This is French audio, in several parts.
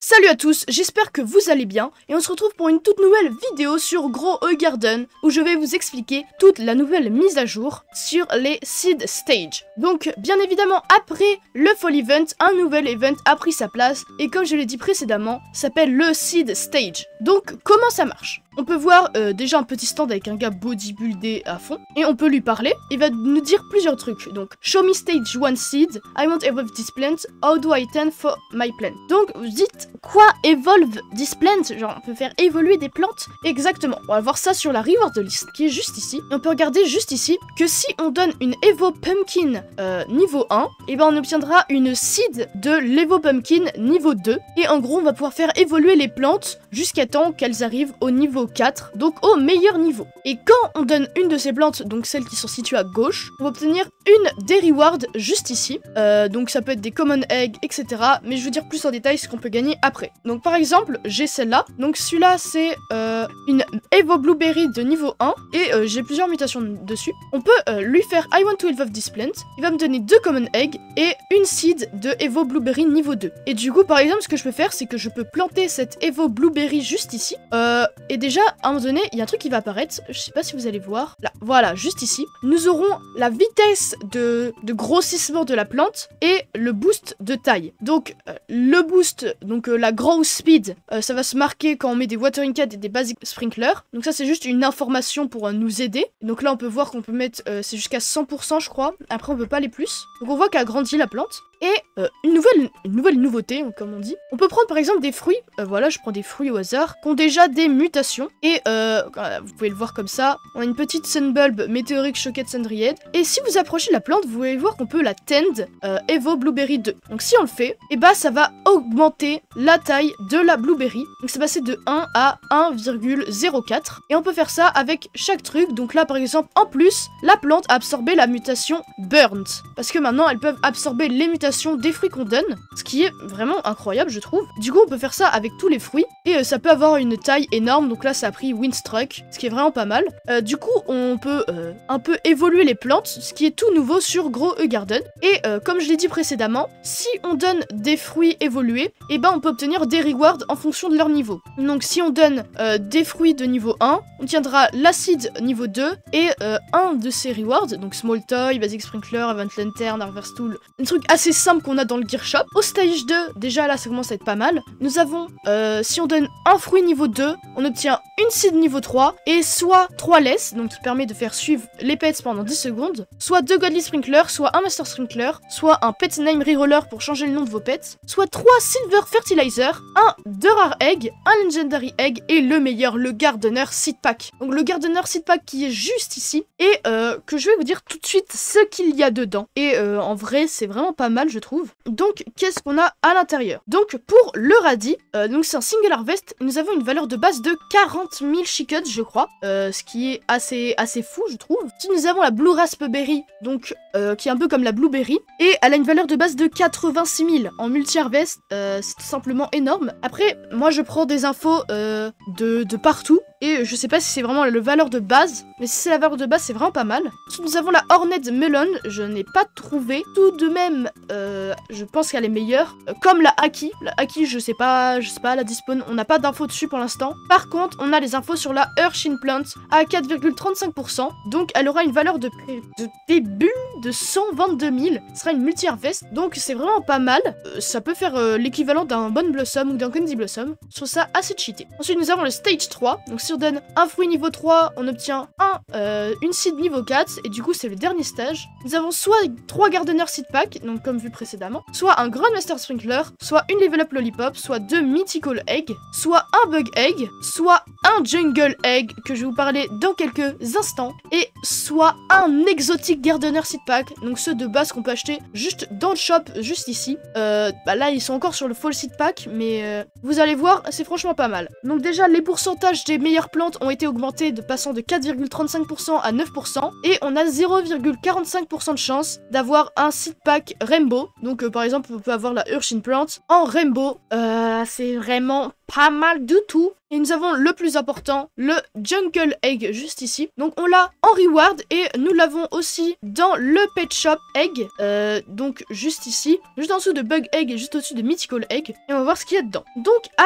Salut à tous, j'espère que vous allez bien et on se retrouve pour une toute nouvelle vidéo sur Grow a Garden où je vais vous expliquer toute la nouvelle mise à jour sur les Seed Stage. Donc bien évidemment après le Fall Event, un nouvel event a pris sa place et comme je l'ai dit précédemment, s'appelle le Seed Stage. Donc comment ça marche? On peut voir déjà un petit stand avec un gars bodybuildé à fond et on peut lui parler. Il va nous dire plusieurs trucs. Donc, show me stage 1 seed. I want to evolve this plant. How do I tend for my plant? Donc, vous dites quoi evolve this plant? Genre, on peut faire évoluer des plantes? Exactement. On va voir ça sur la reward list qui est juste ici. Et on peut regarder juste ici que si on donne une Evo Pumpkin niveau 1, et ben on obtiendra une seed de l'Evo Pumpkin niveau 2. Et en gros, on va pouvoir faire évoluer les plantes jusqu'à temps qu'elles arrivent au niveau 4, donc au meilleur niveau. Et quand on donne une de ces plantes, donc celles qui sont situées à gauche, on va obtenir une des rewards juste ici. Donc ça peut être des common eggs, etc. Mais je vais vous dire plus en détail ce qu'on peut gagner après. Donc par exemple, j'ai celle-là. Donc celui-là, c'est une Evo Blueberry de niveau 1. Et j'ai plusieurs mutations dessus. On peut lui faire I want to evolve this plant. Il va me donner 2 common eggs et une seed de Evo Blueberry niveau 2. Et du coup, par exemple, ce que je peux faire, c'est que je peux planter cette Evo Blueberry juste ici. Et déjà, à un moment donné, il y a un truc qui va apparaître. Je sais pas si vous allez voir. Là, voilà, juste ici. Nous aurons la vitesse de grossissement de la plante et le boost de taille. Donc, le boost, donc la growth speed, ça va se marquer quand on met des watering cans et des basic sprinklers. Donc ça, c'est juste une information pour nous aider. Donc là, on peut voir qu'on peut mettre, c'est jusqu'à 100%, je crois. Après, on peut pas aller plus. Donc on voit qu'elle grandit la plante. Et une nouvelle nouveauté, comme on dit. On peut prendre par exemple des fruits, voilà, je prends des fruits au hasard, qui ont déjà des mutations. Et vous pouvez le voir comme ça, on a une petite Sunbulb Météorique Choquette Sandried. Et si vous approchez la plante, vous allez voir qu'on peut la tend Evo Blueberry 2. Donc si on le fait, et bah ça va augmenter la taille de la Blueberry. Donc c'est passé de 1 à 1,04. Et on peut faire ça avec chaque truc. Donc là par exemple, en plus, la plante a absorbé la mutation Burnt. Parce que maintenant, elles peuvent absorber les mutations des fruits qu'on donne, ce qui est vraiment incroyable je trouve. Du coup on peut faire ça avec tous les fruits et ça peut avoir une taille énorme, donc là ça a pris Windstruck, ce qui est vraiment pas mal. Du coup on peut un peu évoluer les plantes, ce qui est tout nouveau sur Grow a Garden. Et comme je l'ai dit précédemment, si on donne des fruits évolués, et ben on peut obtenir des rewards en fonction de leur niveau. Donc si on donne des fruits de niveau 1, on tiendra l'acide niveau 2 et un de ces rewards, donc Small Toy, Basic Sprinkler, Event Lantern, Harvest Tool, un truc assez simple qu'on a dans le Gear Shop. Au stage 2, déjà là ça commence à être pas mal. Nous avons, si on donne un fruit niveau 2, on obtient une seed niveau 3 et soit 3 less, donc qui permet de faire suivre les pets pendant 10 secondes, soit 2 Godly Sprinkler, soit un Master Sprinkler, soit un Pet Name Reroller pour changer le nom de vos pets, soit 3 Silver Fertilizer, un de Rare Egg, un Legendary Egg et le meilleur, le Gardener Seed Pack. Donc le Gardener Seed Pack qui est juste ici et que je vais vous dire tout de suite ce qu'il y a dedans. Et en vrai c'est vraiment pas mal je trouve. Donc qu'est-ce qu'on a à l'intérieur? Donc pour le radis, donc c'est un single harvest, nous avons une valeur de base de 40 000 chicots je crois, ce qui est assez fou je trouve. Si nous avons la Blue Raspberry, donc qui est un peu comme la Blueberry, et elle a une valeur de base de 86 000 en multi-harvest, c'est tout simplement énorme. Après moi je prends des infos de partout, et je sais pas si c'est vraiment la valeur de base, mais si c'est la valeur de base, c'est vraiment pas mal. Ensuite, nous avons la Hornet Melon, je n'ai pas trouvé. Tout de même, je pense qu'elle est meilleure. Comme la Haki. La Haki, je sais pas, la Dispawn, on n'a pas d'infos dessus pour l'instant. Par contre, on a les infos sur la Urshin Plant à 4,35%. Donc, elle aura une valeur de début de 122 000. Ce sera une multi-harvest, donc c'est vraiment pas mal. Ça peut faire l'équivalent d'un Bonne Blossom ou d'un Candy Blossom. Je trouve ça assez cheaté. Ensuite, nous avons le Stage 3. Donc, si on donne un fruit niveau 3, on obtient une seed niveau 4, et du coup c'est le dernier stage. Nous avons soit 3 Gardener Seed Pack, donc comme vu précédemment, soit un Grand Master Sprinkler, soit une Level Up Lollipop, soit 2 Mythical Egg, soit un Bug Egg, soit un Jungle Egg, que je vais vous parler dans quelques instants, et soit un exotique Gardener Seed Pack, donc ceux de base qu'on peut acheter juste dans le shop, juste ici. Là ils sont encore sur le Fall Seed Pack, mais vous allez voir, c'est franchement pas mal. Donc déjà les pourcentages des meilleures plantes ont été augmentés passant de 4,35% à 9%, et on a 0,45% de chance d'avoir un seed pack Rainbow. Donc par exemple on peut avoir la Urshin Plant en Rainbow. C'est vraiment pas mal du tout. Et nous avons le plus important, le Jungle Egg, juste ici. Donc on l'a en reward et nous l'avons aussi dans le Pet Shop Egg. Donc juste ici, juste en dessous de Bug Egg et juste au-dessus de Mythical Egg. Et on va voir ce qu'il y a dedans. Donc à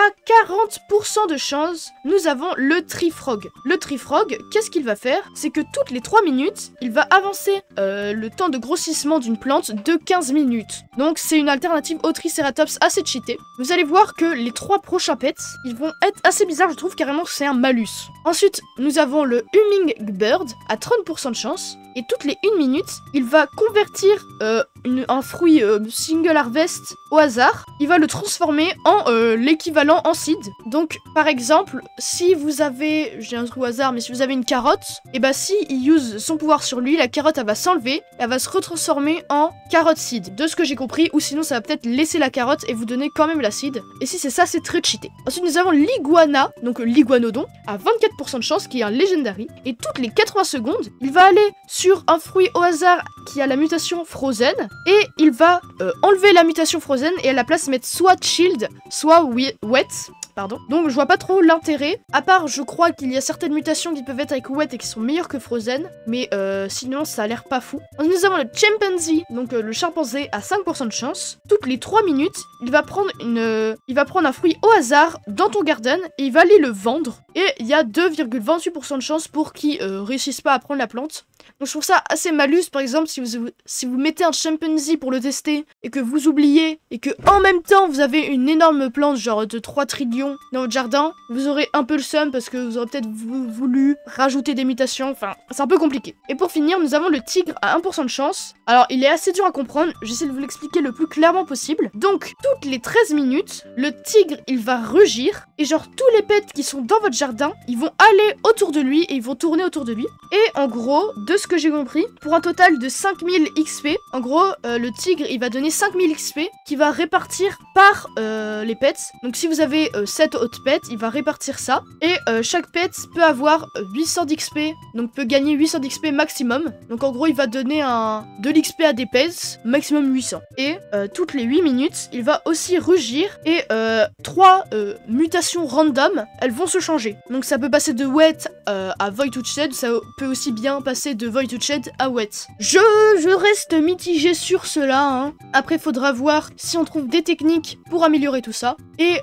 40% de chance, nous avons le Tree Frog. Le Tree Frog, qu'est-ce qu'il va faire? C'est que toutes les 3 minutes, il va avancer le temps de grossissement d'une plante de 15 minutes. Donc c'est une alternative au Triceratops assez cheatée. Vous allez voir que les 3 prochains pets, ils vont être assez bizarre, je trouve carrément que c'est un malus. Ensuite, nous avons le Hummingbird à 30% de chance. Et toutes les 1 minute, il va convertir un fruit single harvest au hasard. Il va le transformer en l'équivalent en seed. Donc, par exemple, si vous avez, j'ai un truc au hasard, mais si vous avez une carotte, et bah si il use son pouvoir sur lui, la carotte elle va s'enlever, elle va se retransformer en carotte seed. De ce que j'ai compris, ou sinon ça va peut-être laisser la carotte et vous donner quand même la seed. Et si c'est ça, c'est très cheaté. Ensuite, nous avons l'iguana, donc l'iguanodon, à 24% de chance, qui est un legendary. Et toutes les 80 secondes, il va aller sur un fruit au hasard qui a la mutation Frozen et il va enlever la mutation Frozen et à la place mettre soit Shield, soit Wet. Pardon. Donc je vois pas trop l'intérêt, à part je crois qu'il y a certaines mutations qui peuvent être avec Wet et qui sont meilleures que Frozen, mais sinon ça a l'air pas fou. Ensuite, nous avons le Chimpanzee, donc le chimpanzé à 5% de chance. Toutes les 3 minutes, il va prendre un fruit au hasard dans ton garden et il va aller le vendre. Et il y a 2,28% de chance pour qu'il réussisse pas à prendre la plante. Donc je trouve ça assez malus, par exemple, si vous mettez un chimpanzee pour le tester et que vous oubliez et que en même temps vous avez une énorme plante genre de 3 trillions dans votre jardin, vous aurez un peu le seum parce que vous aurez peut-être voulu rajouter des mutations, enfin c'est un peu compliqué. Et pour finir, nous avons le tigre à 1% de chance. Alors il est assez dur à comprendre, j'essaie de vous l'expliquer le plus clairement possible. Donc toutes les 13 minutes, le tigre il va rugir et genre tous les pets qui sont dans votre jardin, ils vont aller autour de lui et ils vont tourner autour de lui. Et en gros, de ce que j'ai compris, pour un total de 5000 XP, en gros, le tigre, il va donner 5000 XP qui va répartir par les pets. Donc si vous avez 7 autres pets, il va répartir ça. Et chaque pet peut avoir 800 d'XP, donc peut gagner 800 d'XP maximum. Donc en gros, il va donner de l'XP à des pets, maximum 800. Et toutes les 8 minutes, il va aussi rugir et 3 mutations random, elles vont se changer. Donc ça peut passer de Wet à Void to Shed, ça peut aussi bien passer de Void to Shed à Wet. Je reste mitigé sur cela, hein. Après, faudra voir si on trouve des techniques pour améliorer tout ça. Et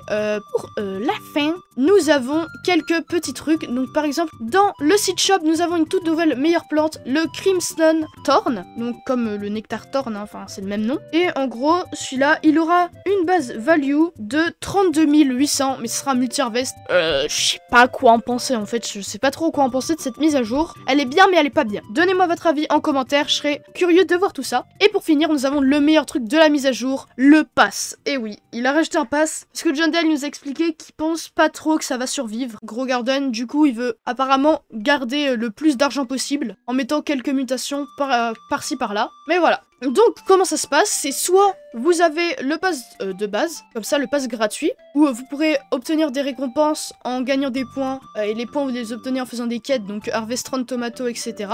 pour la fin, nous avons quelques petits trucs. Donc par exemple, dans le seed shop, nous avons une toute nouvelle meilleure plante, le Crimson Thorn. Donc comme le nectar thorn, hein, enfin c'est le même nom. Et en gros, celui-là, il aura une base value de 32 800, mais ce sera multi-harvest. Je sais pas quoi en penser en fait, je sais pas trop quoi en penser de cette mise à jour. Elle est bien, mais elle est pas bien. Donnez-moi votre avis en commentaire, je serais curieux de voir tout ça. Et pour finir, nous avons le meilleur truc de la mise à jour, le pass. Et oui, il a rajouté un pass, parce que John Dale nous a expliqué qu'il pense pas trop que ça va survivre. Gros Garden, du coup, il veut apparemment garder le plus d'argent possible, en mettant quelques mutations par-ci par-là. Mais voilà. Donc, comment ça se passe? C'est soit vous avez le pass de base, comme ça, le pass gratuit, où vous pourrez obtenir des récompenses en gagnant des points, et les points vous les obtenez en faisant des quêtes, donc Harvest 30 Tomato, etc.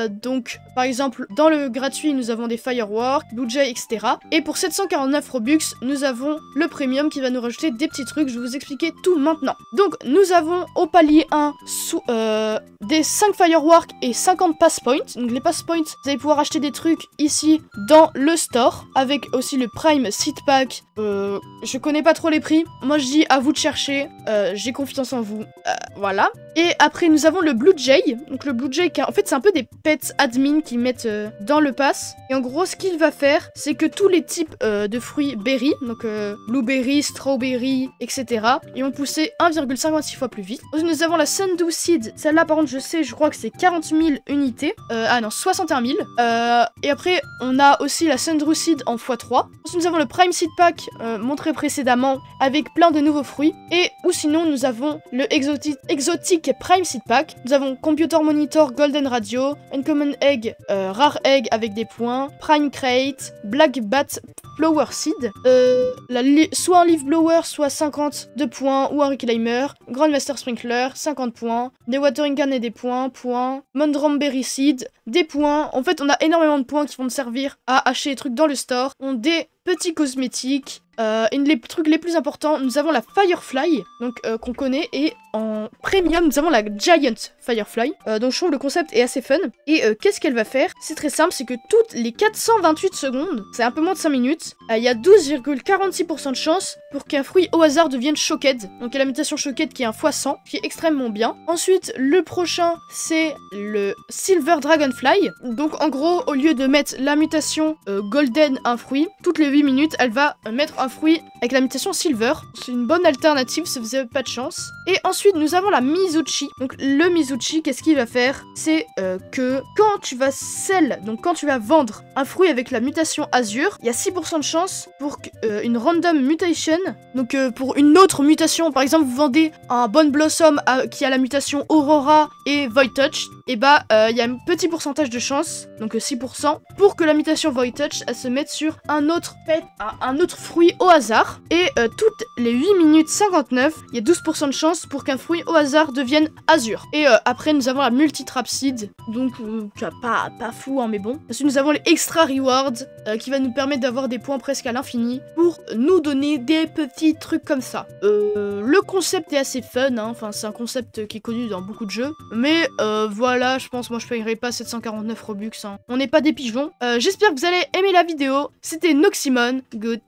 Donc, par exemple, dans le gratuit, nous avons des Fireworks, Blue Jay, etc. Et pour 749 Robux, nous avons le Premium qui va nous rajouter des petits trucs, je vais vous expliquer tout maintenant. Donc, nous avons au palier 1 des 5 Fireworks et 50 Pass Points. Donc, les Pass Points, vous allez pouvoir acheter des trucs ici, dans le store, avec aussi le Prime Seed Pack. Je connais pas trop les prix. Moi, je dis à vous de chercher. J'ai confiance en vous. Voilà. Et après, nous avons le Blue Jay. Donc, le Blue Jay, en fait, c'est un peu des pets admin qu'ils mettent dans le pass. Et en gros, ce qu'il va faire, c'est que tous les types de fruits berry, donc blueberry, strawberry, etc., ils vont pousser 1,56 fois plus vite. Ensuite, nous avons la Sundew Seed. Celle-là, par contre, je crois que c'est 40 000 unités. Ah non, 61 000. Et après, on a aussi la Sundew Seed en x3. Ensuite, nous avons le Prime Seed Pack montré précédemment avec plein de nouveaux fruits. Et ou sinon, nous avons le Exotic Prime Seed Pack. Nous avons Computer Monitor Golden Radio, Uncommon Egg, Rare Egg avec des points, Prime Crate, Black Bat Flower Seed, soit un Leaf Blower, soit 50 de points, ou un Reclaimer, Grandmaster Sprinkler, 50 points, des Watering Can et des points, Mondromberry Seed, des points. En fait, on a énormément de points qui vont nous servir à acheter des trucs dans le store. On a des petits cosmétiques, Et les trucs les plus importants, nous avons la Firefly, donc qu'on connaît, et en premium, nous avons la Giant Firefly. Donc je trouve le concept est assez fun. Et qu'est-ce qu'elle va faire? C'est très simple, c'est que toutes les 428 secondes, c'est un peu moins de 5 minutes, il y a 12,46% de chance pour qu'un fruit au hasard devienne Shocked. Donc il y a la mutation Shocked qui est un x100, qui est extrêmement bien. Ensuite, le prochain, c'est le Silver Dragonfly. Donc en gros, au lieu de mettre la mutation Golden un fruit, toutes les 8 minutes, elle va mettre un fruit avec la mutation Silver. C'est une bonne alternative si vous n'avez pas de chance. Et ensuite, nous avons la Mizuchi. Donc le Mizuchi, qu'est-ce qu'il va faire? C'est que quand tu vas sell, donc quand tu vas vendre un fruit avec la mutation Azure, il y a 6% de chance pour une random mutation. Donc pour une autre mutation, par exemple, vous vendez un Bone Blossom qui a la mutation Aurora et Void Touch, et bah il y a un petit pourcentage de chance, donc 6%, pour que la mutation Void Touch elle se mette sur un autre pet, un autre fruit au hasard. Et toutes les 8 minutes 59, il y a 12% de chance pour qu'un fruit au hasard devienne Azure. Et après nous avons la Multitrap Seed, donc pas fou hein, mais bon. Ensuite nous avons les Extra Rewards qui va nous permettre d'avoir des points presque à l'infini pour nous donner des petits trucs comme ça. Le concept est assez fun, hein. Enfin c'est un concept qui est connu dans beaucoup de jeux, mais voilà, je pense moi je payerai pas 749 Robux, hein. On n'est pas des pigeons. J'espère que vous allez aimer la vidéo. C'était Noxymon, goodbye.